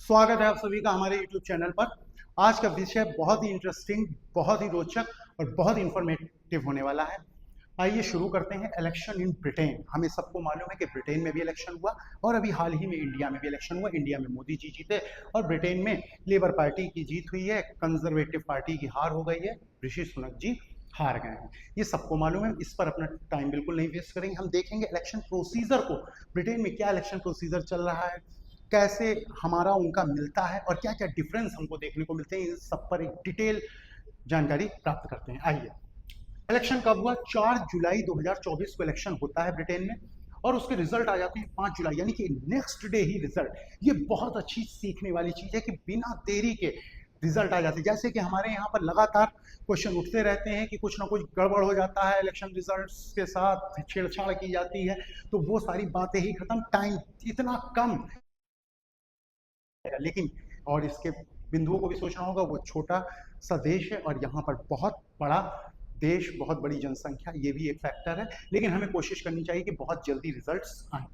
स्वागत है आप सभी का हमारे YouTube चैनल पर। आज का विषय बहुत ही इंटरेस्टिंग, बहुत ही रोचक और बहुत इंफॉर्मेटिव होने वाला है। आइए शुरू करते हैं। Election in Britain. हमें सबको मालूम है कि ब्रिटेन में भी इलेक्शन हुआ और अभी हाल ही में इंडिया में भी इलेक्शन हुआ। इंडिया में मोदी जी जीते और ब्रिटेन में लेबर पार्टी की जीत हुई है, कंजर्वेटिव पार्टी की हार हो गई है, ऋषि सुनक जी हार गए हैं। ये सबको मालूम है, इस पर अपना टाइम बिल्कुल नहीं वेस्ट करेंगे। हम देखेंगे इलेक्शन प्रोसीजर को, ब्रिटेन में क्या इलेक्शन प्रोसीजर चल रहा है, कैसे हमारा उनका मिलता है और क्या क्या डिफरेंस हमको देखने को मिलते हैं, इन सब पर एक डिटेल जानकारी प्राप्त करते हैं। आइए, इलेक्शन कब हुआ? 4 जुलाई 2024 को इलेक्शन होता है ब्रिटेन में और उसके रिजल्ट आ जाते हैं 5 जुलाई, यानी कि नेक्स्ट डे ही रिजल्ट। ये बहुत अच्छी सीखने वाली चीज है कि बिना देरी के रिजल्ट आ जाते हैं। जैसे कि हमारे यहाँ पर लगातार क्वेश्चन उठते रहते हैं कि कुछ ना कुछ गड़बड़ हो जाता है, इलेक्शन रिजल्ट्स के साथ छेड़छाड़ की जाती है, तो वो सारी बातें ही खत्म, टाइम इतना कम। लेकिन और इसके बिंदुओं को भी सोचना होगा, वो छोटा सा देश है और यहाँ पर बहुत बड़ा देश, बहुत बड़ी जनसंख्या, ये भी एक फैक्टर है। लेकिन हमें कोशिश करनी चाहिए कि बहुत जल्दी रिजल्ट्स आए।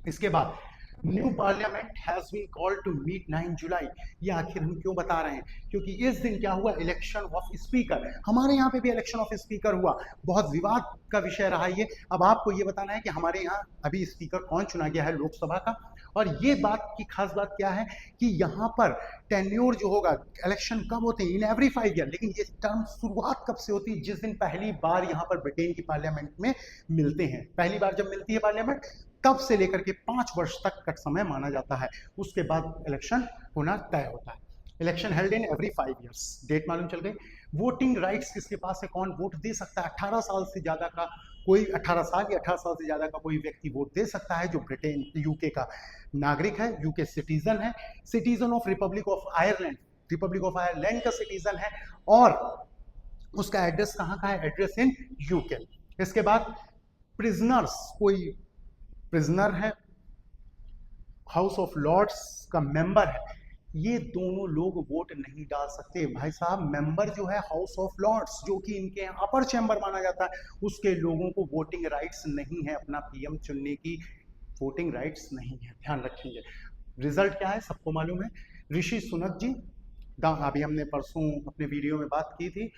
इसके बाद new parliament has been called to meet 9 July. ये आखिर हम क्यों बता रहे हैं? क्योंकि इस दिन क्या हुआ? Election of speaker. हमारे यहाँ पे भी इलेक्शन ऑफ स्पीकर हुआ, बहुत विवाद का विषय रहा ये। अब आपको ये बताना है कि हमारे यहाँ अभी स्पीकर कौन चुना गया है लोकसभा का। और ये बात की खास बात क्या है कि यहाँ पर टेन्योर जो होगा, इलेक्शन कब होते हैं? इन एवरी 5 ईयर। लेकिन ये टर्म शुरुआत कब से होती है? जिस दिन पहली बार यहाँ पर ब्रिटेन की पार्लियामेंट में मिलते हैं। पहली बार जब मिलती है पार्लियामेंट, तब से लेकर के 5 वर्ष तक का समय माना जाता है। उसके बाद इलेक्शन होना तय होता है। Election held in every 5 years. Date मालूम चल गई। वोटिंग राइट्स किसके पास है? कौन वोट दे सकता है? 18 साल से ज्यादा का कोई, 18 साल या 18 साल से ज्यादा का कोई व्यक्ति वोट दे सकता है जो ब्रिटेन यूके का नागरिक है, यूके सिटीजन है, citizen of Republic of Ireland, Republic of Ireland का सिटीजन है और उसका एड्रेस कहाँ का है? Address in UK. इसके बाद प्रिजनर्स, कोई प्रिजनर है, हाउस ऑफ लॉर्ड्स का मेंबर है, ये दोनों लोग वोट नहीं डाल सकते। भाई साहब, मेंबर जो है हाउस ऑफ लॉर्ड्स, जो कि इनके अपर चैम्बर माना जाता है, उसके लोगों को वोटिंग राइट्स नहीं है, अपना पीएम चुनने की वोटिंग राइट्स नहीं है। ध्यान रखेंगे। रिजल्ट क्या है सबको मालूम है। ऋषि सुनक जी, अभी हमने परसों अपने वीडियो में बात की थी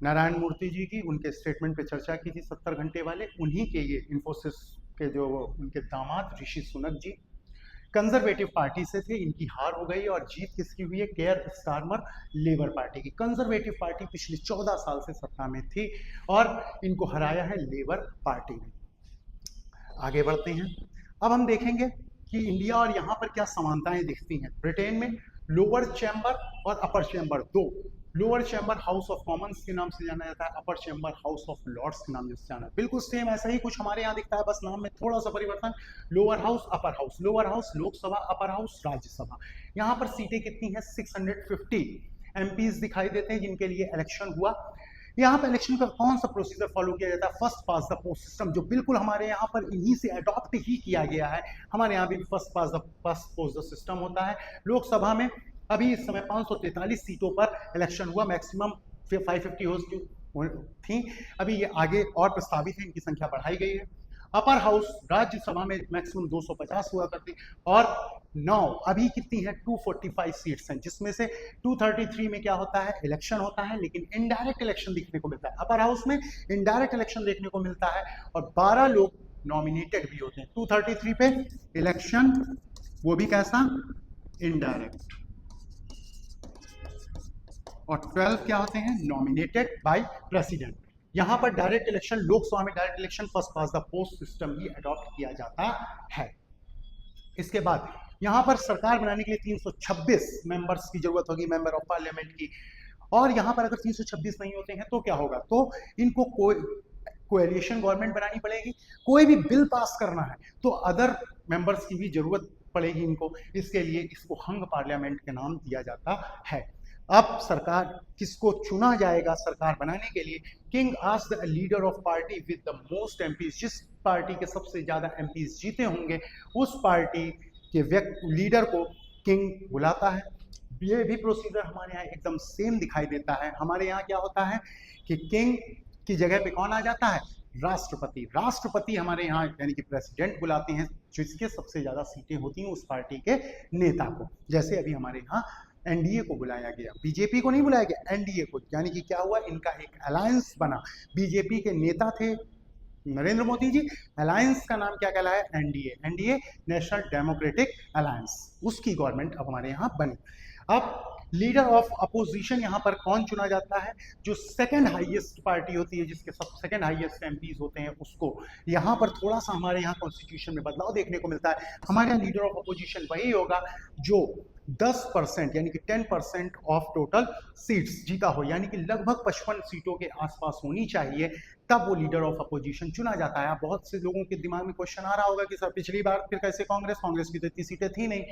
नारायण मूर्ति जी की, उनके स्टेटमेंट पे चर्चा की थी 70 घंटे वाले, उन्हीं के ये इन्फोसिस के जो उनके दामाद ऋषि सुनक जी कंजर्वेटिव पार्टी से थे, इनकी हार हो गई और जीत किसकी हुई है? केयर स्टारमर लेबर पार्टी की। कंजर्वेटिव पार्टी पिछले 14 साल से सत्ता में थी और इनको हराया है लेबर पार्टी ने। आगे बढ़ते हैं। अब हम देखेंगे कि इंडिया और यहाँ पर क्या समानताएं दिखती हैं। ब्रिटेन में लोअर चैम्बर और अपर चैम्बर दो। Lower chamber house of Commons के नाम से जाना जाता है, अपर चैम्बर हाउस ऑफ लॉर्ड्स के नाम से जाना है। बिल्कुल सेम ऐसा ही कुछ हमारे यहाँ दिखता है, बस नाम में थोड़ा सा परिवर्तन। Lower house, upper house. Lower house Lok Sabha, upper house Rajya Sabha. यहाँ पर सीटें कितनी है? 650 एमपीज दिखाई देते हैं जिनके लिए इलेक्शन हुआ। यहाँ पर इलेक्शन का कौन सा प्रोसीजर फॉलो किया जाता है? First pass the post system, जो बिल्कुल हमारे यहाँ पर इन्हीं से अडॉप्ट ही किया गया है। हमारे यहाँ भी फर्स्ट पोस्ट द सिस्टम होता है। लोकसभा में अभी इस समय 543 सीटों पर इलेक्शन हुआ, मैक्सिमम 550 थी। अभी ये आगे और प्रस्तावित है, इनकी संख्या बढ़ाई गई है। अपर हाउस राज्यसभा में मैक्सिमम 250 हुआ करती और 9 अभी कितनी है? 245 सीट्स हैं, जिसमें से 233 में क्या होता है? इलेक्शन होता है, लेकिन इनडायरेक्ट इलेक्शन देखने को मिलता है। अपर हाउस में इनडायरेक्ट इलेक्शन देखने को मिलता है और 12 लोग नॉमिनेटेड भी होते हैं। 233 पे इलेक्शन, वो भी कैसा? इनडायरेक्ट। और 12 क्या होते हैं? Nominated by president. यहां पर डायरेक्ट इलेक्शन, लोकसभा में direct election, first pass the post system he adopt किया जाता है। इसके बाद यहां पर सरकार बनाने के लिए 326 मेंबर्स की जरूरत होगी, मेंबर ऑफ पार्लियामेंट की। और यहां पर अगर 326 नहीं होते हैं तो क्या होगा? तो इनको कोएलिशन गवर्नमेंट बनानी पड़ेगी। कोई भी बिल पास करना है तो अदर मेंबर्स की भी जरूरत पड़ेगी इनको। इसके लिए इसको हंग पार्लियामेंट के नाम दिया जाता है। अब सरकार किसको चुना जाएगा सरकार बनाने के लिए? King asked the leader of party with the most MPs, जिस पार्टी के सबसे ज्यादा एमपीज जीते होंगे उस पार्टी के लीडर को किंग बुलाता है। ये भी प्रोसीजर हमारे यहाँ एकदम सेम दिखाई देता है। हमारे यहाँ क्या होता है कि किंग की जगह पे कौन आ जाता है? राष्ट्रपति। राष्ट्रपति हमारे यहाँ यानी कि प्रेसिडेंट बुलाते हैं जिसके सबसे ज्यादा सीटें होती हैं उस पार्टी के नेता को। जैसे अभी हमारे यहाँ एनडीए को बुलाया गया, बीजेपी को नहीं बुलाया गया, एनडीए को, यानी कि क्या हुआ, इनका एक अलायंस बना। बीजेपी के नेता थे नरेंद्र मोदी जी, अलायंस का नाम क्या कहलाया, NDA, NDA national democratic alliance, उसकी गवर्नमेंट अब हमारे यहाँ बनी। अब लीडर ऑफ अपोजिशन यहाँ पर कौन चुना जाता है, जो सेकंड हाईएस्ट पार्टी होती है, जिसके सब सेकंड हाईएस्ट एमपीज होते हैं उसको। यहाँ पर थोड़ा सा हमारे यहाँ कॉन्स्टिट्यूशन में बदलाव देखने को मिलता है। हमारे यहाँ लीडर ऑफ अपोजिशन वही होगा जो 10% यानी कि 10% ऑफ टोटल सीट्स जीता हो, यानी कि लगभग 55 सीटों के आसपास होनी चाहिए, तब वो लीडर ऑफ अपोजिशन चुना जाता है। बहुत से लोगों के दिमाग में क्वेश्चन आ रहा होगा कि सर पिछली बार फिर कैसे कांग्रेस की तो इतनी सीटें थी नहीं,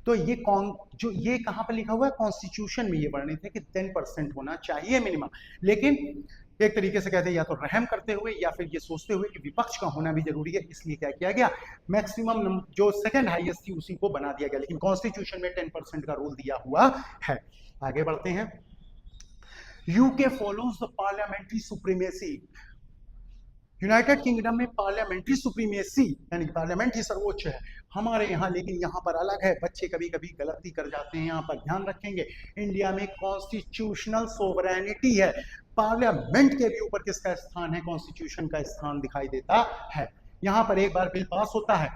तो ये कहाँ पर लिखा हुआ है, कॉन्स्टिट्यूशन में ये वर्णित है कि 10% होना चाहिए मिनिमम। लेकिन एक तरीके से कहते हैं या तो रहम करते हुए या फिर ये सोचते हुए कि विपक्ष का होना भी जरूरी है, इसलिए क्या किया गया, मैक्सिमम जो सेकंड हाईएस्ट थी उसी को बना दिया गया, लेकिन कॉन्स्टिट्यूशन में 10% का रूल दिया हुआ है। आगे बढ़ते हैं। UK follows the parliamentary supremacy. United kingdom में पार्लियामेंट्री सुप्रीमेसी यानी पार्लियामेंट ही सर्वोच्च है, हमारे यहाँ लेकिन यहाँ पर अलग है। बच्चे कभी कभी गलती कर जाते हैं, यहाँ पर ध्यान रखेंगे। इंडिया में कॉन्स्टिट्यूशनल सोवरेनिटी है, पार्लियामेंट के भी ऊपर किसका स्थान है, कॉन्स्टिट्यूशन का स्थान दिखाई देता है। यहाँ पर एक बार बिल पास होता है,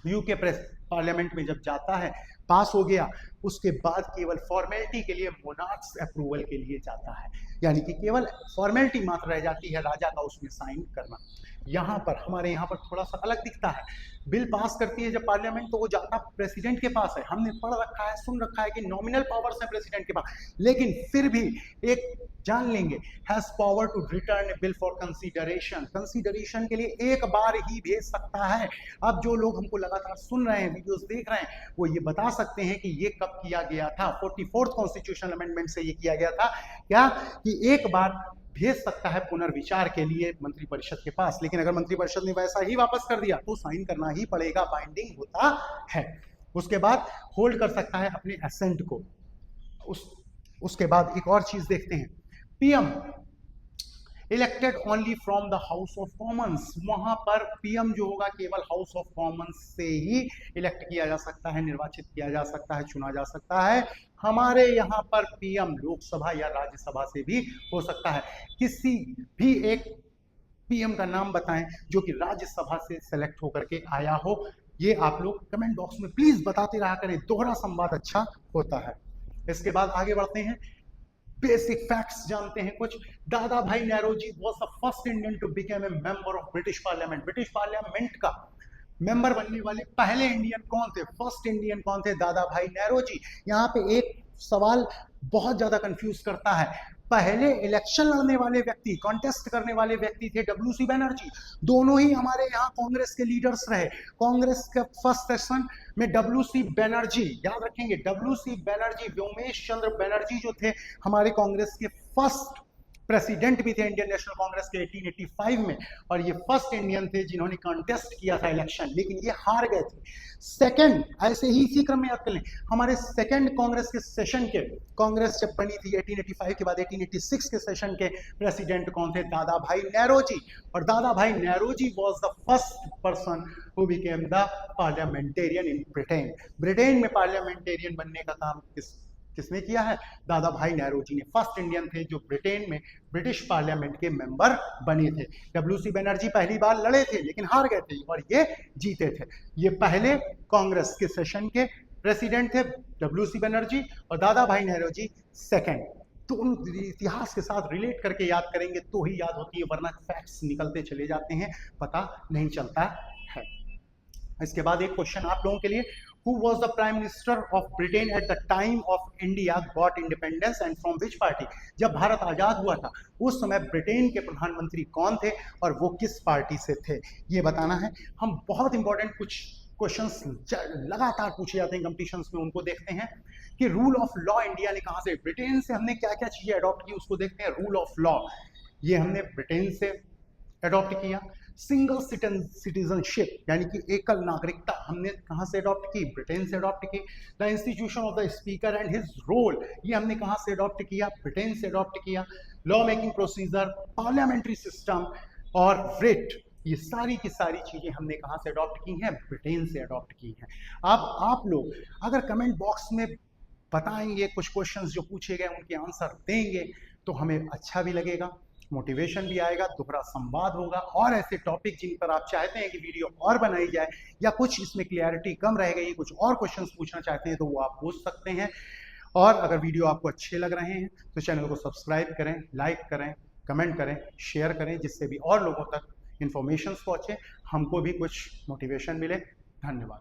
यूके पार्लियामेंट में जब जाता है, पास हो गया, उसके बाद केवल फॉर्मेलिटी के लिए मोनार्क्स अप्रूवल के लिए जाता है, यानी कि केवल फॉर्मेलिटी मात्र रह जाती है, राजा का उसमें साइन करना। यहाँ पर हमारे यहाँ पर थोड़ा सा अलग दिखता है। बिल पास करती है जब पार्लियामेंट, तो वो जाता प्रेसिडेंट के पास है। हमने पढ़ रखा है, सुन रखा है कि नॉमिनल पावर्स है प्रेसिडेंट के पास, लेकिन फिर भी एक जान लेंगे, has power to return bill for consideration, consideration के लिए एक बार ही भेज सकता है। अब जो लोग हमको लगातार सुन रहे हैं, वीडियोस देख रहे हैं, वो ये बता सकते हैं कि ये कब किया गया था। 44th कॉन्स्टिट्यूशनल अमेंडमेंट से ये किया गया था क्या, कि एक बार भेज सकता है पुनर्विचार के लिए मंत्रिपरिषद के पास, लेकिन अगर मंत्रिपरिषद ने वैसा ही वापस कर दिया तो साइन करना ही पड़ेगा, बाइंडिंग होता है। उसके बाद होल्ड कर सकता है अपने एसेंट को। उसके बाद एक और चीज देखते हैं, PM elected only from the house of Commons. वहां पर पीएम जो होगा केवल हाउस ऑफ कॉमन्स से ही इलेक्ट किया जा सकता है, निर्वाचित किया जा सकता है, चुना जा सकता है। हमारे यहाँ पर पीएम लोकसभा या राज्यसभा से भी हो सकता है। किसी भी एक पीएम का नाम बताएं जो कि राज्यसभा से सेलेक्ट होकर के आया हो, ये आप लोग कमेंट बॉक्स में प्लीज बताते रहा करें, दोहरा संवाद अच्छा होता है। इसके बाद आगे बढ़ते हैं, बेसिक फैक्ट्स जानते हैं कुछ। Dadabhai Naoroji was the first Indian to become a member of British parliament. British parliament का मेंबर बनने वाले पहले इंडियन कौन थे, फर्स्ट इंडियन कौन थे, दादा भाई नेहरूजी। यहाँ पे एक सवाल बहुत ज्यादा कंफ्यूज करता है, पहले इलेक्शन लड़ने वाले व्यक्ति, कॉन्टेस्ट करने वाले व्यक्ति थे डब्ल्यूसी बनर्जी। दोनों ही हमारे यहाँ कांग्रेस के लीडर्स रहे। कांग्रेस के फर्स्ट सेशन में डब्ल्यूसी बनर्जी, याद रखेंगे, डब्ल्यूसी बनर्जी, व्योमेश चंद्र बनर्जी जो थे हमारे कांग्रेस के फर्स्ट प्रेसिडेंट भी थे इंडियन नेशनल कांग्रेस के 1885 में, और ये फर्स्ट इंडियन थे जिन्होंने कॉन्टेस्ट किया था इलेक्शन, लेकिन ये हार गए थे। सेकंड, ऐसे ही इसी क्रम में याद कर लें, हमारे सेकंड कांग्रेस के सेशन के, कांग्रेस जब बनी थी 1885 के बाद 1886 के सेशन के प्रेसिडेंट कौन थे, दादा भाई नेहरूजी। और Dadabhai Naoroji was the first person who became the parliamentarian in Britain. Britain में पार्लियामेंटेरियन बनने का काम किसने किया है, दादा भाई नेहरूजी ने। फर्स्ट इंडियन थे जो ब्रिटेन में ब्रिटिश पार्लियामेंट के मेंबर बने थे। डब्ल्यूसी बनर्जी पहली बार लड़े थे लेकिन हार गए थे और ये जीते थे। ये पहले कांग्रेस के सेशन के प्रेसिडेंट थे डब्ल्यूसी बनर्जी, और दादा भाई नेहरूजी सेकंड। तो उन इतिहास के साथ रिलेट करके याद करेंगे तो ही याद होती है, वरना फैक्ट्स निकलते चले जाते हैं, पता नहीं चलता है। इसके बाद एक क्वेश्चन आप लोगों के लिए, Who was the Prime Minister of Britain at the time of India got independence and from which party? जब भारत आजाद हुआ था उस समय ब्रिटेन के प्रधानमंत्री कौन थे और वो किस पार्टी से थे, ये बताना है। हम बहुत इंपॉर्टेंट कुछ क्वेश्चंस लगातार पूछे जाते हैं कंपटीशंस में, उनको देखते हैं कि रूल ऑफ लॉ इंडिया ने कहाँ से, ब्रिटेन से हमने क्या क्या चीजें अडॉप्ट की उसको देखते हैं। रूल ऑफ लॉ ये हमने ब्रिटेन से अडॉप्ट किया। सिंगल सिटीजनशिप यानी कि एकल नागरिकता हमने कहां से अडॉप्ट की, ब्रिटेन से अडॉप्ट की। The institution of the speaker and his role ये हमने कहां से अडॉप्ट किया, ब्रिटेन से अडॉप्ट किया। Law making procedure, parliamentary system, और रेट, ये सारी की सारी चीज़ें हमने कहाँ से अडॉप्ट की हैं? ब्रिटेन से अडॉप्ट की हैं। अब आप लोग अगर कमेंट बॉक्स में बताएंगे, कुछ क्वेश्चंस जो पूछे गए उनके आंसर देंगे, तो हमें अच्छा भी लगेगा, मोटिवेशन भी आएगा, दोहरा संवाद होगा, और ऐसे टॉपिक जिन पर आप चाहते हैं कि वीडियो और बनाई जाए या कुछ इसमें क्लियरिटी कम रह गई, कुछ और क्वेश्चंस पूछना चाहते हैं, तो वो आप पूछ सकते हैं। और अगर वीडियो आपको अच्छे लग रहे हैं तो चैनल को सब्सक्राइब करें, लाइक करें, कमेंट करें, शेयर करें, जिससे भी और लोगों तक इन्फॉर्मेशन पहुंचे, हमको भी कुछ मोटिवेशन मिले। धन्यवाद।